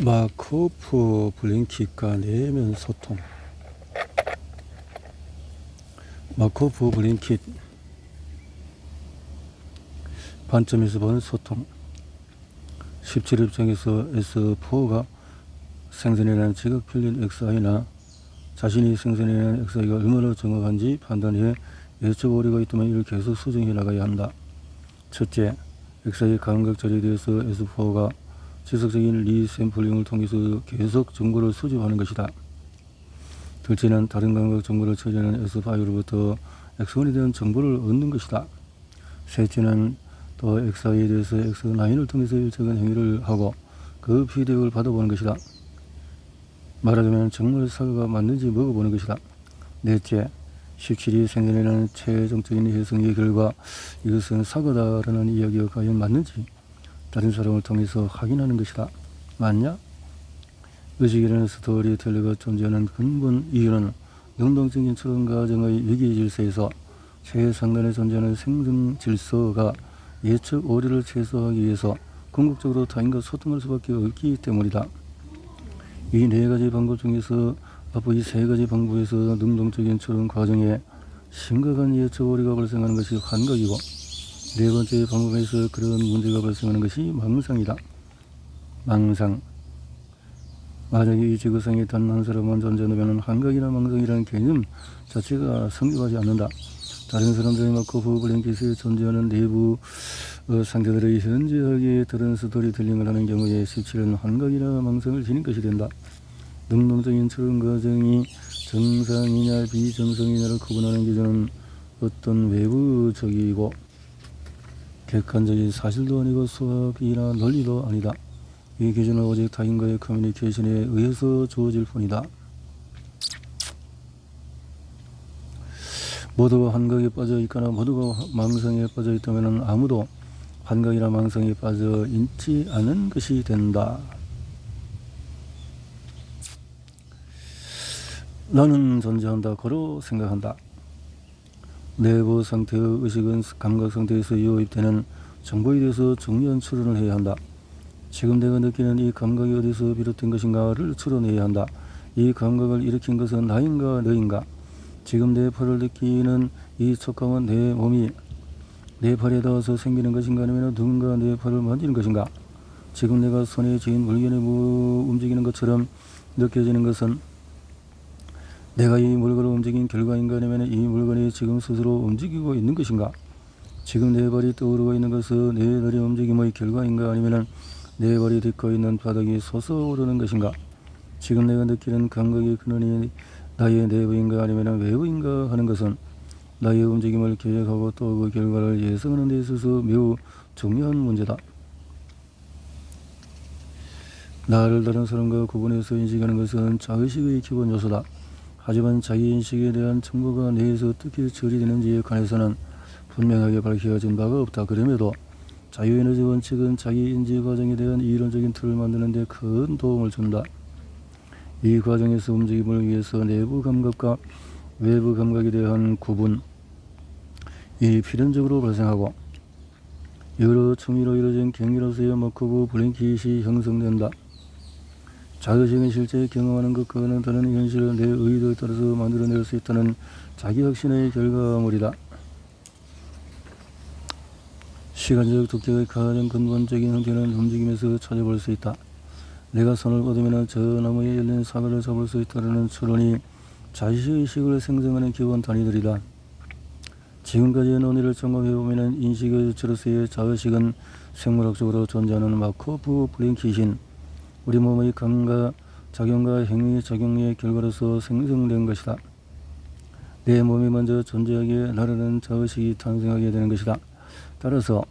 마코프 블링킷과 내면 소통. 마코프 블링킷 관점에서 본 소통. 17 입장에서 S4가 생선이라는 지각 필린 XI나 자신이 생선이라는 XI가 얼마나 정확한지 판단해 예측 오류가 있다면 이를 계속 수정해 나가야 한다. 첫째, XI 감각 처리에 대해서 S4가 지속적인 리샘플링을 통해서 계속 정보를 수집하는 것이다. 둘째는 다른 감각 정보를 처리하는 S5로부터 X1에 대한 정보를 얻는 것이다. 셋째는 또 XI에 대해서 X9을 통해서 일정한 행위를 하고 그 피드백을 받아보는 것이다. 말하자면 정말 사과가 맞는지 먹어보는 것이다. 넷째, 17이 생겨내는 최종적인 해석의 결과 이것은 사과다라는 이야기가 과연 맞는지 다른 사람을 통해서 확인하는 것이다. 맞냐? 의식이라는 스토리텔러가 존재하는 근본 이유는 능동적인 추론 과정의 위기 질서에서 최상단에 존재하는 생성 질서가 예측 오류를 최소화하기 위해서 궁극적으로 타인과 소통할 수밖에 없기 때문이다. 이 네 가지 방법 중에서 앞의 이 세 가지 방법에서 능동적인 추론 과정에 심각한 예측 오류가 발생하는 것이 환각이고, 네 번째 방법에서 그런 문제가 발생하는 것이 망상이다. 망상. 만약에 이 지구상에 단 한 사람만 존재한다면 환각이나 망상이라는 개념 자체가 성립하지 않는다. 다른 사람들이 마코프 블링킷에 존재하는 내부 상태들의 현저하게 다른 스토리텔링을 하는 경우에 17은 환각이나 망상을 지닌 것이 된다. 능동적인 추론 과정이 정상이냐 비정상이냐를 구분하는 기준은 어떤 외부적이고 객관적인 사실도 아니고 수학이나 논리도 아니다. 이 기준은 오직 타인과의 커뮤니케이션에 의해서 주어질 뿐이다. 모두가 환각에 빠져 있거나 모두가 망상에 빠져 있다면 아무도 환각이나 망상에 빠져 있지 않은 것이 된다. 나는 존재한다. 고로 생각한다. 내부 상태의 의식은 감각 상태에서 유입되는 정보에 대해서 중요한 추론을 해야 한다. 지금 내가 느끼는 이 감각이 어디서 비롯된 것인가를 추론해야 한다. 이 감각을 일으킨 것은 나인가 너인가? 지금 내 팔을 느끼는 이 촉감은 내 몸이 내 팔에 닿아서 생기는 것인가 아니면 누군가 내 팔을 만지는 것인가? 지금 내가 손에 쥐인 물건이 움직이는 것처럼 느껴지는 것은 내가 이 물건을 움직인 결과인가 아니면 이 물건이 지금 스스로 움직이고 있는 것인가? 지금 내 발이 떠오르고 있는 것은 내 다리 움직임의 결과인가 아니면 내 발이 딛고 있는 바닥이 솟아오르는 것인가? 지금 내가 느끼는 감각의 근원이 나의 내부인가 아니면 외부인가 하는 것은 나의 움직임을 계획하고 또 그 결과를 예상하는 데 있어서 매우 중요한 문제다. 나를 다른 사람과 구분해서 인식하는 것은 자의식의 기본 요소다. 하지만 자기인식에 대한 정보가 뇌에서 어떻게 처리되는지에 관해서는 분명하게 밝혀진 바가 없다. 그럼에도 자유에너지 원칙은 자기 인지 과정에 대한 이론적인 틀을 만드는 데 큰 도움을 준다. 이 과정에서 움직임을 위해서 내부 감각과 외부 감각에 대한 구분이 필연적으로 발생하고 여러 층위로 이루어진 경계로서의 마코프 블링킷이 형성된다. 자의식은 실제 경험하는 것과는 다른 현실을 내 의도에 따라서 만들어낼 수 있다는 자기 확신의 결과물이다. 시간적 독재의 가장 근본적인 형태는 움직임에서 찾아볼 수 있다. 내가 손을 뻗으면 저 나무에 열린 사과를 잡을 수 있다는 추론이 자의식을 생성하는 기본 단위들이다. 지금까지의 논의를 종합해보면 인식의 주체로서의 자의식은 생물학적으로 존재하는 마코프 블링킷인 우리 몸의 감각, 작용과 행위, 작용의 결과로서 생성된 것이다. 내 몸이 먼저 존재하기에 나라는 자의식이 탄생하게 되는 것이다. 따라서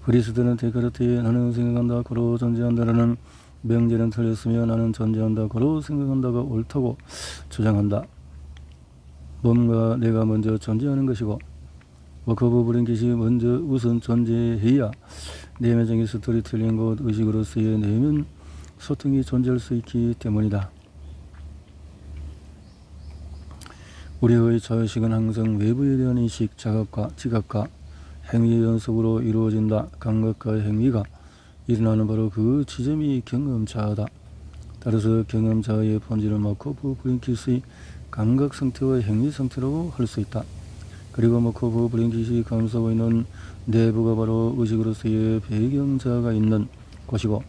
그리스도는 데카르트의 나는 생각한다 고로 존재한다라는 명제는 틀렸으며 나는 존재한다 고로 생각한다가 옳다고 주장한다. 몸과 내가 먼저 존재하는 것이고 마코프 블링킷이 먼저 우선 존재해야 내면적인 스토리텔링 곧 의식으로서의 내면 소통이 존재할 수 있기 때문이다. 우리의 자의식은 항상 외부에 대한 인식, 자각과 지각과 행위의 연속으로 이루어진다. 감각과 행위가 일어나는 바로 그 지점이 경험자다. 따라서 경험자의 본질은 마코브 블링킷의 감각 상태와 행위 상태라고 할 수 있다. 그리고 마코브 블링킷이 감싸고 있는 내부가 바로 의식으로서의 배경자가 있는 곳이고,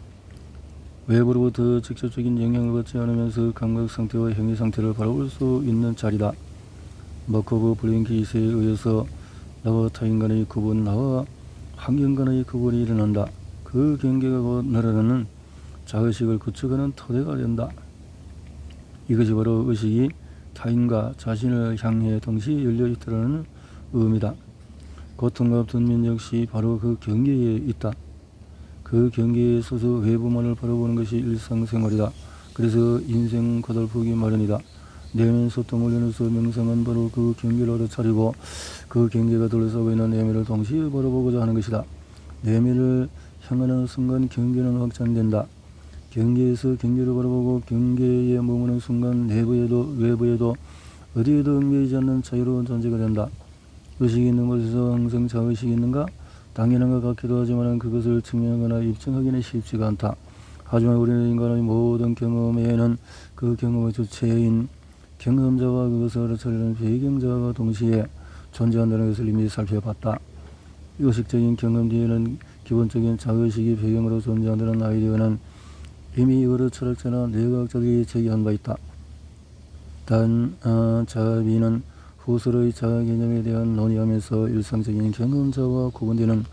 외부로부터 직접적인 영향을 받지 않으면서 감각 상태와 행위 상태를 바라볼 수 있는 자리다. 마코브 블링킷에 의해서 나와 타인간의 구분, 나와 환경간의 구분이 일어난다. 그 경계가 곧 나라는 자의식을 구축하는 토대가 된다. 이것이 바로 의식이 타인과 자신을 향해 동시에 열려 있다는 의미다. 고통과 분민 역시 바로 그 경계에 있다. 그 경계에 서서 외부만을 바라보는 것이 일상생활이다. 그래서 인생 고달프기 마련이다. 내면 소통 훈련에서 명상은 바로 그 경계를 알아차리고 그 경계가 둘러싸고 있는 내면을 동시에 바라보고자 하는 것이다. 내면을 향하는 순간 경계는 확장된다. 경계에서 경계를 바라보고 경계에 머무는 순간 내부에도 외부에도 어디에도 얽매이지 않는 자유로운 존재가 된다. 의식이 있는 곳에서 항상 자의식이 있는가? 당연한 것 같기도 하지만 그것을 증명하거나 입증하기는 쉽지가 않다. 하지만 우리는 인간의 모든 경험에는 그 경험의 주체인 경험자와 그것을 알아차리는 배경자가 동시에 존재한다는 것을 이미 살펴봤다. 의식적인 경험 뒤에는 기본적인 자의식이 배경으로 존재한다는 아이디어는 이미 여러 철학자나 뇌과학자들이 제기한 바 있다. 단 자비는 후설의 자아 개념에 대한 논의하면서 일상적인 경험자와 구분되는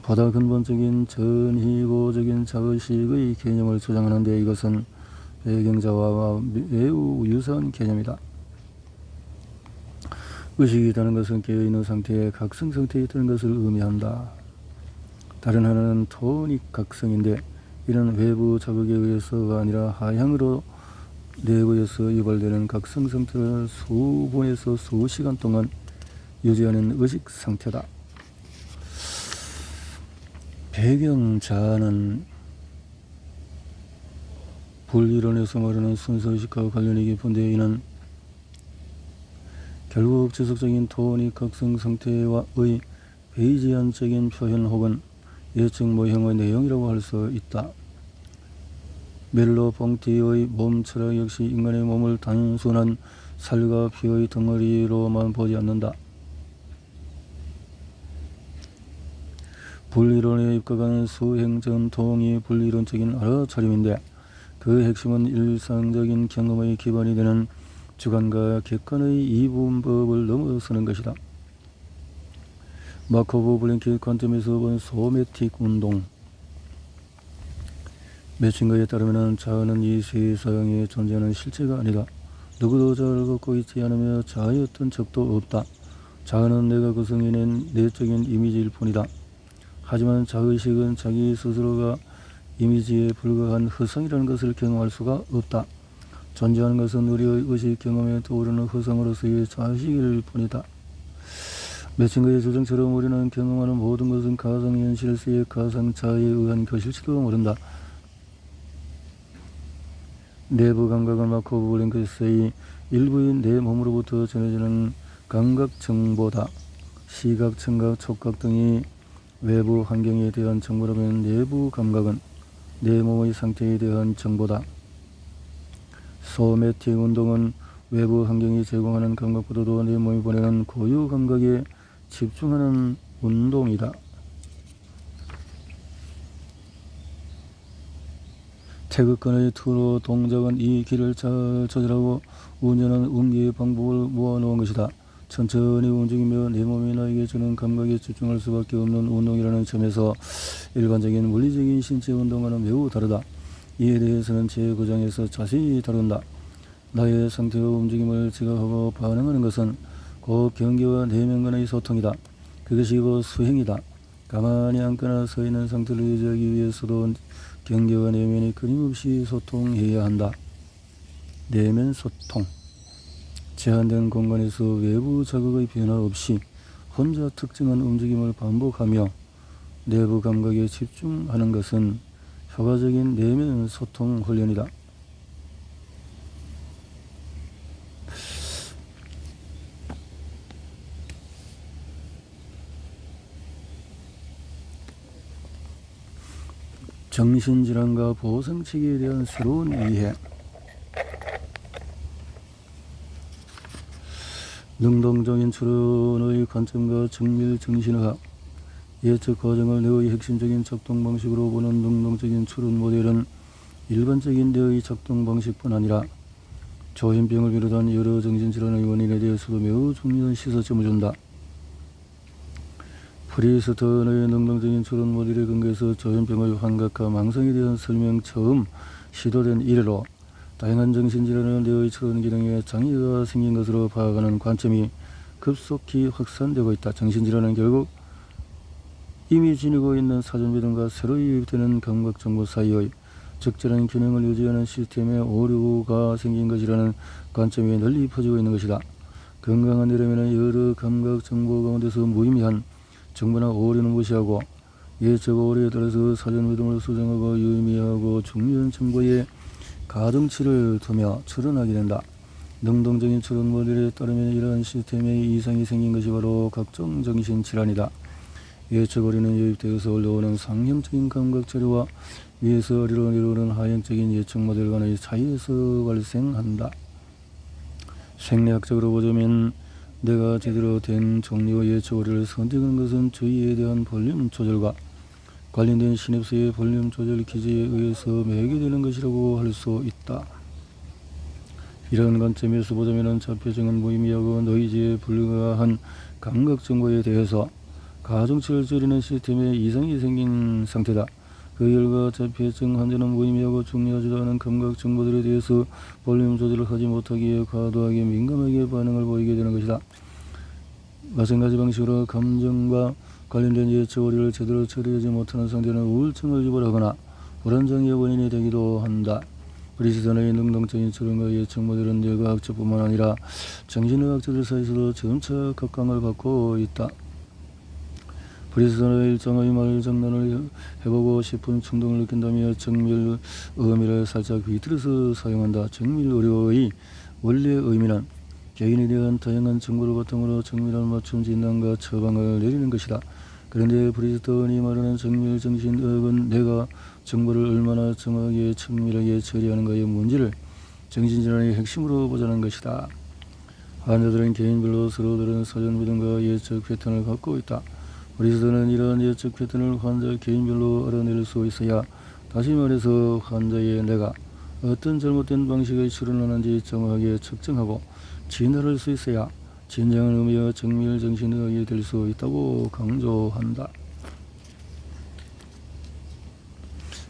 보다 근본적인 전희고적인 자의식의 개념을 주장하는데, 이것은 배경자와 매우 유사한 개념이다. 의식이 있다는 것은 깨어있는 상태에 각성 상태에 있다는 것을 의미한다. 다른 하나는 토닉 각성인데, 이는 외부 자극에 의해서가 아니라 하향으로 내부에서 유발되는 각성 상태를 수분에서 수시간 동안 유지하는 의식 상태다. 배경자는 불이론에서 말하는 순서의식과 관련이 깊은데, 이는 결국 지속적인 토닉 각성 상태와의 베이지안적인 표현 혹은 예측 모형의 내용이라고 할 수 있다. 멜로퐁티의 몸 철학 역시 인간의 몸을 단순한 살과 피의 덩어리로만 보지 않는다. 분리론에 입각한 수행 전통이 분리론적인 알아차림인데, 그 핵심은 일상적인 경험의 기반이 되는 주관과 객관의 이분법을 넘어서는 것이다. 마코브 블링킷 관점에서 본 소매틱 운동. 몇 증거에 따르면 자아는 이 세상에 존재하는 실체가 아니다. 누구도 자아를 갖고 있지 않으며 자아였던 적도 없다. 자아는 내가 구성해낸 내적인 이미지일 뿐이다. 하지만 자의식은 자기 스스로가 이미지에 불과한 허상이라는 것을 경험할 수가 없다. 존재하는 것은 우리의 의식 경험에 떠오르는 허상으로서의 자식일 뿐이다. 매칭거의 주장처럼 우리는 경험하는 모든 것은 가상현실에서의 가상자아에 의한 것일지도 모른다. 내부 감각은 마코브 블링킷의 일부인 내 몸으로부터 전해지는 감각 정보다. 시각, 청각, 촉각 등이 외부 환경에 대한 정보라면 내부 감각은 내 몸의 상태에 대한 정보다. 소매틱 운동은 외부 환경이 제공하는 감각보다도 내 몸이 보내는 고유 감각에 집중하는 운동이다. 태극권의 투로 동작은 이 길을 잘 조절하고 운전하는 음기의 방법을 모아놓은 것이다. 천천히 움직이며 내 몸이 나에게 주는 감각에 집중할 수밖에 없는 운동이라는 점에서 일반적인 물리적인 신체 운동과는 매우 다르다. 이에 대해서는 제9장에서 자세히 다룬다. 나의 상태와 움직임을 지각하고 반응하는 것은 곧 경계와 내면 간의 소통이다. 그것이 곧 수행이다. 가만히 앉거나 서 있는 상태를 유지하기 위해서도 경계와 내면이 끊임없이 소통해야 한다. 내면 소통. 제한된 공간에서 외부 자극의 변화 없이 혼자 특정한 움직임을 반복하며 내부 감각에 집중하는 것은 효과적인 내면 소통 훈련이다. 정신질환과 보상치기에 대한 새로운 이해. 능동적인 추론의 관점과 정밀 정신의학. 예측 과정을 뇌의 핵심적인 작동 방식으로 보는 능동적인 추론 모델은 일반적인 뇌의 작동 방식뿐 아니라 조현병을 비롯한 여러 정신질환의 원인에 대해서도 매우 중요한 시사점을 준다. 프리스턴의 능동적인 추론 모델에 근거해서 조현병의 환각과 망상에 대한 설명 처음 시도된 이래로 다양한 정신질환은 뇌의 추론 기능에 장애가 생긴 것으로 파악하는 관점이 급속히 확산되고 있다. 정신질환은 결국 이미 지니고 있는 사전 믿음과 새로 유입되는 감각 정보 사이의 적절한 균형을 유지하는 시스템에 오류가 생긴 것이라는 관점이 널리 퍼지고 있는 것이다. 건강한 뇌라면 여러 감각 정보 가운데서 무의미한 정보나 오류는 무시하고 예측 오류에 따라서 사전 믿음을 수정하고 유의미하고 중요한 정보에 가중치를 두며 추론하게 된다. 능동적인 추론 모델에 따르면 이러한 시스템에 이상이 생긴 것이 바로 각종 정신질환이다. 예측 오류는 유입되어서 올라오는 상형적인 감각 자료와 위에서 아래로 내려오는 하향적인 예측 모델 간의 차이에서 발생한다. 생리학적으로 보자면 내가 제대로 된 종류의 예측 오류를 선택하는 것은 주의에 대한 볼륨 조절과 관련된 시냅스의 볼륨 조절 기제에 의해서 매개되는 것이라고 할 수 있다. 이런 관점에서 보자면 자폐증은 무의미하고 노이즈에 불과한 감각 정보에 대해서 가중치를 줄이는 시스템에 이상이 생긴 상태다. 그 결과 자폐증 환자는 무의미하고 중요하지도 않은 감각 정보들에 대해서 볼륨 조절을 하지 못하기에 과도하게 민감하게 반응을 보이게 되는 것이다. 마찬가지 방식으로 감정과 관련된 예측 오류를 제대로 처리하지 못하는 상태는 우울증을 유발하거나 불안장애의 원인이 되기도 한다. 프리스턴의 능동적인 추론과 예측 모델은 뇌과학자뿐만 아니라 정신의학자들 사이에서도 점차 각광을 받고 있다. 프리스턴의 일정의 말장난을 해보고 싶은 충동을 느낀다며 정밀 의미를 살짝 비틀어서 사용한다. 정밀 의료의 원래 의미는 개인에 대한 다양한 정보를 바탕으로 정밀한 맞춤 진단과 처방을 내리는 것이다. 그런데 프리스턴이 말하는 정밀 정신의학은 내가 정보를 얼마나 정확하게 정밀하게 처리하는가의 문제를 정신질환의 핵심으로 보자는 것이다. 환자들은 개인별로 서로 다른 사전 믿음과 예측 패턴을 갖고 있다. 프리스턴은 이러한 예측 패턴을 환자 개인별로 알아낼 수 있어야, 다시 말해서 환자의 뇌가 어떤 잘못된 방식의 추론을 하는지 정확하게 측정하고 진단할 수 있어야 진정한 의미와 정밀 정신의학이 될 수 있다고 강조한다.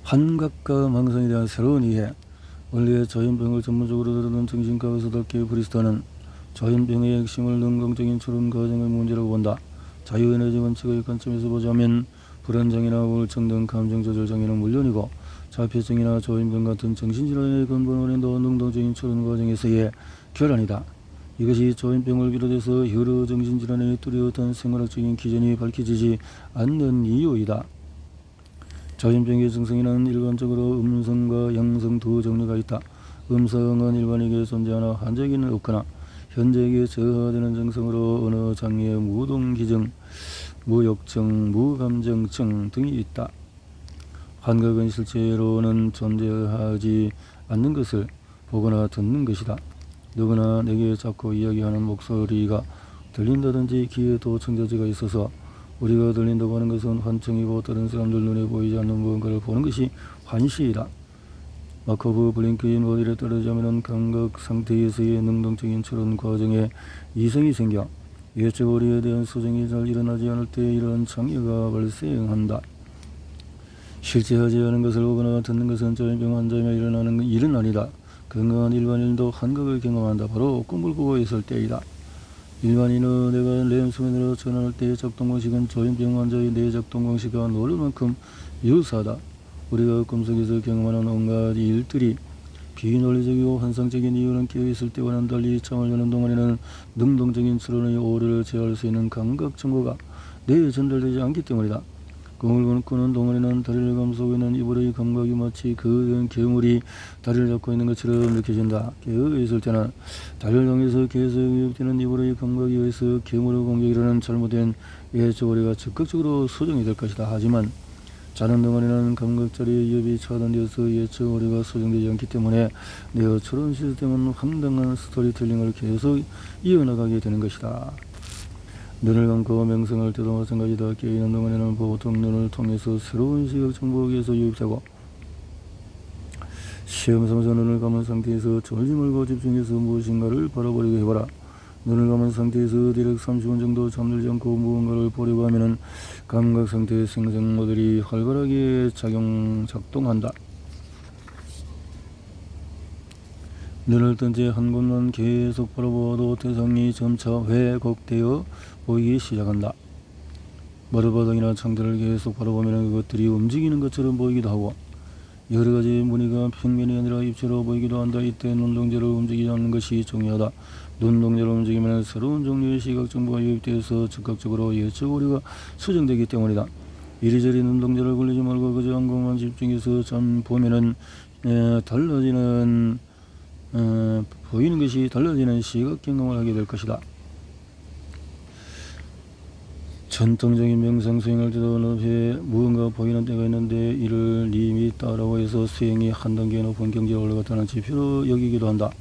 환각과 망상에 대한 새로운 이해. 원래 조현병을 전문적으로 다루는 정신과 의사답게 프리스턴은 조현병의 핵심을 능동적인 추론 과정의 문제라고 본다. 자유에너지 원칙의 관점에서 보자면 불안장애나 우울증 등 감정조절 장애는 물론이고 자폐증이나 조현병 같은 정신질환의 근본 원인도 능동적인 추론 과정에서의 결란이다. 이것이 조현병을 비롯해서 여러 정신질환의 뚜렷한 생물학적인 기전이 밝혀지지 않는 이유이다. 조현병의 증상에는 일반적으로 음성과 양성 두 종류가 있다. 음성은 일반에게 존재하나 환자에게는 없거나 현재에게 저하되는 증상으로 언어 장애, 무동기증, 무욕증, 무감정증 등이 있다. 환각은 실제로는 존재하지 않는 것을 보거나 듣는 것이다. 누구나 내게 자꾸 이야기하는 목소리가 들린다든지 귀에 도청자지가 있어서 우리가 들린다고 하는 것은 환청이고 다른 사람들 눈에 보이지 않는 무언가를 보는 것이 환시이다. 마코브 블링크의 모델에 따르자면 감각 상태에서의 능동적인 추론 과정에 이상이 생겨 예측 오류에 대한 수정이 잘 일어나지 않을 때 이러한 장애가 발생한다. 실제 하지 않은 것을 보거나 듣는 것은 조현병 환자에게 일어나는 일은 아니다. 건강한 일반인도 환각을 경험한다. 바로 꿈을 꾸고 있을 때이다. 일반인은 내가 뇌수면으로 전환할 때의 작동 방식은 조현병 환자의 뇌 작동 방식과 놀랄 만큼 유사하다. 우리가 꿈속에서 경험하는 온갖 일들이 비논리적이고 환상적인 이유는 깨어있을 때와는 달리 잠을 자는 동안에는 능동적인 추론의 오류를 제어할 수 있는 감각 정보가 뇌에 전달되지 않기 때문이다. 꿈을 꾸는 동안에는 다리를 감싸고 있는 이불의 감각이 마치 그 괴물이 다리를 잡고 있는 것처럼 느껴진다. 깨어있을 때는 다리를 통해서 계속 유입되는 이불의 감각에 의해서 괴물의 공격이라는 잘못된 예측 오류가 적극적으로 수정이 될 것이다. 하지만 자는 덩어리는 감각자리의 위협이 차단되어서 예측 오류가 수정되지 않기 때문에 네어처럼 시스템은 황당한 스토리텔링을 계속 이어나가게 되는 것이다. 눈을 감고 명상할 때도 마찬가지다. 깨어있는 동안에는 보통 눈을 통해서 새로운 시각 정보에서 유입되고 시험 삼아서 눈을 감은 상태에서 졸지 말고 집중해서 무엇인가를 바라보려고 해봐라. 눈을 감은 상태에서 대략 30분 정도 잠들지 않고 무언가를 보려고 하면은 감각 상태의 생성모들이 활발하게 작동한다. 눈을 뜬 채 한 곳만 계속 바라보아도 대상이 점차 왜곡되어 보이기 시작한다. 머리바닥이나 창들을 계속 바라보면 그것들이 움직이는 것처럼 보이기도 하고 여러 가지 무늬가 평면이 아니라 입체로 보이기도 한다. 이때 눈동자를 움직이지 않는 것이 중요하다. 눈동자를 움직이면 새로운 종류의 시각 정보가 유입되어서 즉각적으로 예측 오류가 수정되기 때문이다. 이리저리 눈동자를 굴리지 말고 그저 한 곳만 집중해서 보면은 보이는 것이 달라지는 시각 경험을 하게 될 것이다. 전통적인 명상 수행할 때도 눈앞에 무언가 보이는 때가 있는데 이를 리미타라고 해서 수행이 한 단계 높은 경지에 올라갔다는 지표로 여기기도 한다.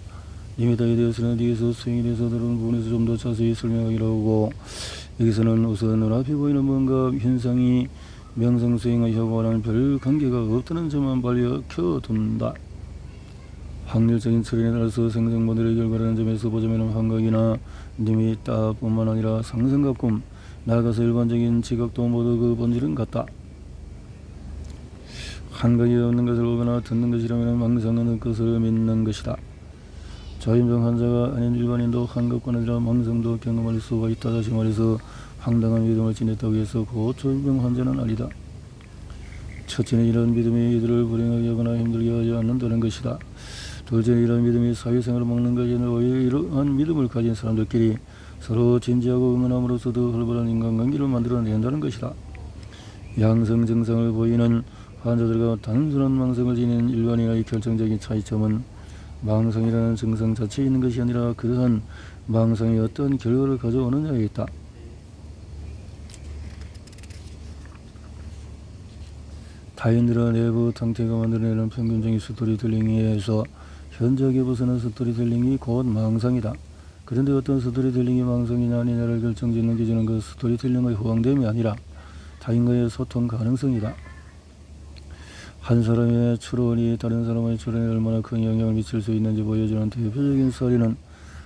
리미타에 대해서는 뒤에서 수행에 대해서 다른 부분에서 좀 더 자세히 설명하기로 하고 여기서는 우선 눈앞에 보이는 뭔가 현상이 명상 수행의 효과와는 별 관계가 없다는 점만 밝혀둔다. 확률적인 처리에 따라서 생성 모델의 결과라는 점에서 보자면 환각이나 리미타뿐만 아니라 상승과 꿈, 나아가서 일반적인 지각도 모두 그 본질은 같다. 환각이 없는 것을 보거나 듣는 것이라면 망상하는 것을 믿는 것이다. 저임종 환자가 아닌 일반인도 환각뿐 아니라 망상도 경험할 수가 있다. 다시 말해서 황당한 믿음을 지녔다고 해서 고저임종 환자는 아니다. 첫째는 이런 믿음이 이들을 불행하게 하거나 힘들게 하지 않는다는 것이다. 둘째는 이런 믿음이 사회생활을 막는 것이 아니라 오히려 이러한 믿음을 가진 사람들끼리 서로 진지하고 응원함으로써 더 활발한 인간관계를 만들어낸다는 것이다. 양성 증상을 보이는 환자들과 단순한 망상을 지닌 일반인의 결정적인 차이점은 망상이라는 증상 자체에 있는 것이 아니라 그러한 망상이 어떤 결과를 가져오느냐에 있다. 타인들의 내부 상태가 만들어내는 평균적인 스토리텔링에 의해서 현저하게 벗어난 스토리텔링이 곧 망상이다. 그런데 어떤 스토리텔링이 망상이냐 아니냐를 결정짓는 기준은 그 스토리텔링의 호황됨이 아니라 타인과의 소통 가능성이다. 한 사람의 추론이 다른 사람의 추론에 얼마나 큰 영향을 미칠 수 있는지 보여주는 대표적인 사례는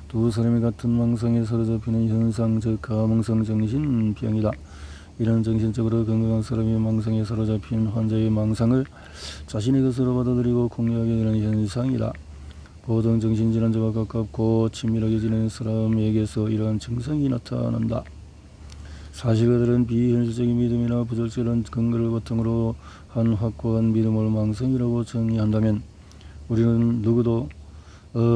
두 사람이 같은 망상에 사로잡히는 현상, 즉 가망성 정신병이다. 이런 정신적으로 건강한 사람이 망상에 사로잡힌 환자의 망상을 자신의 것으로 받아들이고 공유하게 되는 현상이다. 보통 정신질환자와 가깝고 친밀하게 지내는 사람에게서 이러한 증상이 나타난다. 사실 그들은 비현실적인 믿음이나 부적절한 근거를 바탕으로 한 확고한 믿음을 망상이라고 정의한다면 우리는 누구도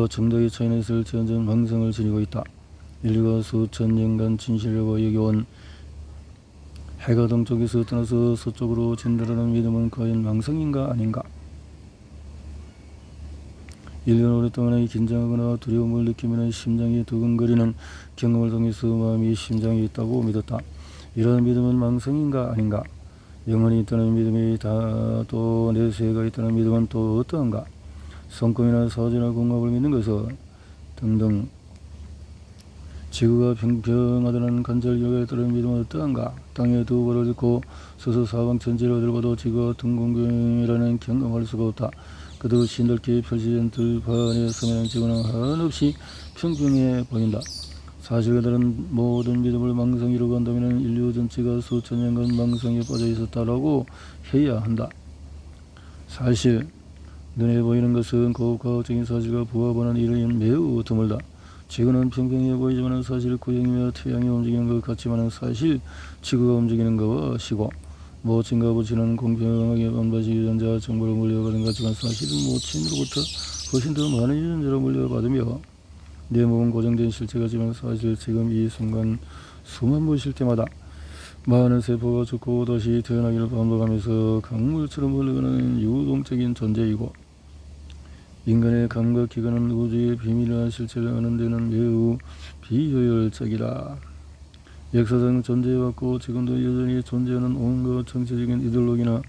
정도의 차이는 있을지언정 망상을 지니고 있다. 인류가 수천 년간 진실이라고 여겨온 해가 동쪽에서 떠나서 서쪽으로 진다라는 믿음은 과연 망상인가 아닌가? 1년 오랫동안 긴장하거나 두려움을 느끼면 심장이 두근거리는 경험을 통해서 마음이 심장에 있다고 믿었다. 이러한 믿음은 망상인가 아닌가? 영혼이 있다는 믿음이 또 내세가 있다는 믿음은 또 어떠한가? 성공이나 사주나 공업을 믿는 것은 등등. 지구가 평평하다는 간절 결과에 따른 믿음은 어떠한가? 땅에 두 발을 딛고 서서 사방천지를 들어봐도 지구가 둥근경이라는 경험할 수가 없다. 그도 신넓게 펼쳐진 들판에 서면 지구는 한없이 평평해 보인다. 사실 그들은 모든 믿음을 망상이라고 한다면 인류 전체가 수천 년간 망상에 빠져 있었다라고 해야 한다. 사실 눈에 보이는 것은 과학적인 사실과 부합하는 일은 매우 드물다. 지구는 평평해 보이지만 사실 구형이며 태양이 움직이는 것 같지만 사실 지구가 움직이는 것과 시고 모친과 부친은 공평하게 반드시 유전자 정보를 물려받은 것 같지만 사실은 모친으로부터 훨씬 더 많은 유전자를 물려받으며 내 몸은 고정된 실체가지만 사실 지금 이 순간 숨 한 번 쉴 때마다 많은 세포가 죽고 다시 태어나기를 반복하면서 강물처럼 흘러가는 유동적인 존재이고 인간의 감각기관은 우주의 비밀한 실체를 아는 데는 매우 비효율적이다. 역사상 존재해왔고 지금도 여전히 존재하는 온갖 정치적인 이데올로기나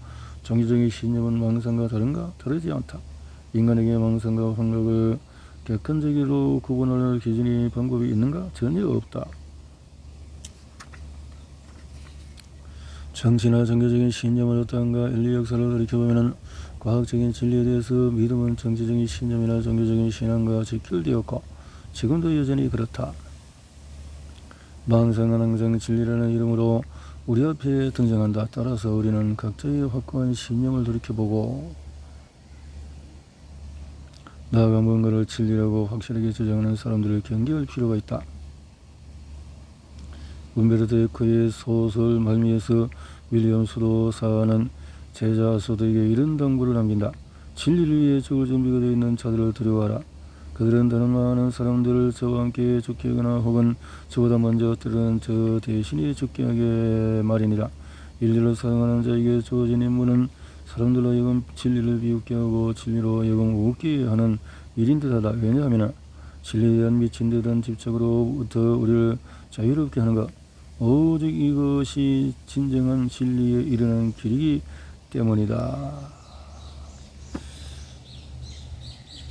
종교적인 신념은 망상과 다른가? 다르지 않다. 인간에게 망상과 환각을 객관적으로 구분할 기준이 방법이 있는가? 전혀 없다. 정치나 종교적인 신념은 어떠한가? 인류 역사를 돌이켜보면 과학적인 진리에 대해서 믿음은 정치적인 신념이나 종교적인 신앙과 직결되었고 지금도 여전히 그렇다. 망상은 항상 진리라는 이름으로 우리 앞에 등장한다. 따라서 우리는 각자의 확고한 신념을 돌이켜보고 나아가 뭔가를 진리라고 확실하게 주장하는 사람들을 경계할 필요가 있다. 움베르토 에코의 소설 말미에서 윌리엄 수도사는 제자 소도에게 이런 당부를 남긴다. 진리를 위해 죽을 준비가 되어 있는 자들을 두려워하라. 그들은 다른 많은 사람들을 저와 함께 죽게 하거나 혹은 저보다 먼저 때로는 저 대신에 죽게 하게 마련이라. 인류를 사랑하는 자에게 주어진 임무는 사람들로 하여금 진리를 비웃게 하고 진리로 하여금 웃게 하는 일인 듯하다. 왜냐하면 진리에 대한 미친 듯한 집착으로부터 우리를 자유롭게 하는 것, 오직 이것이 진정한 진리에 이르는 길이기 때문이다.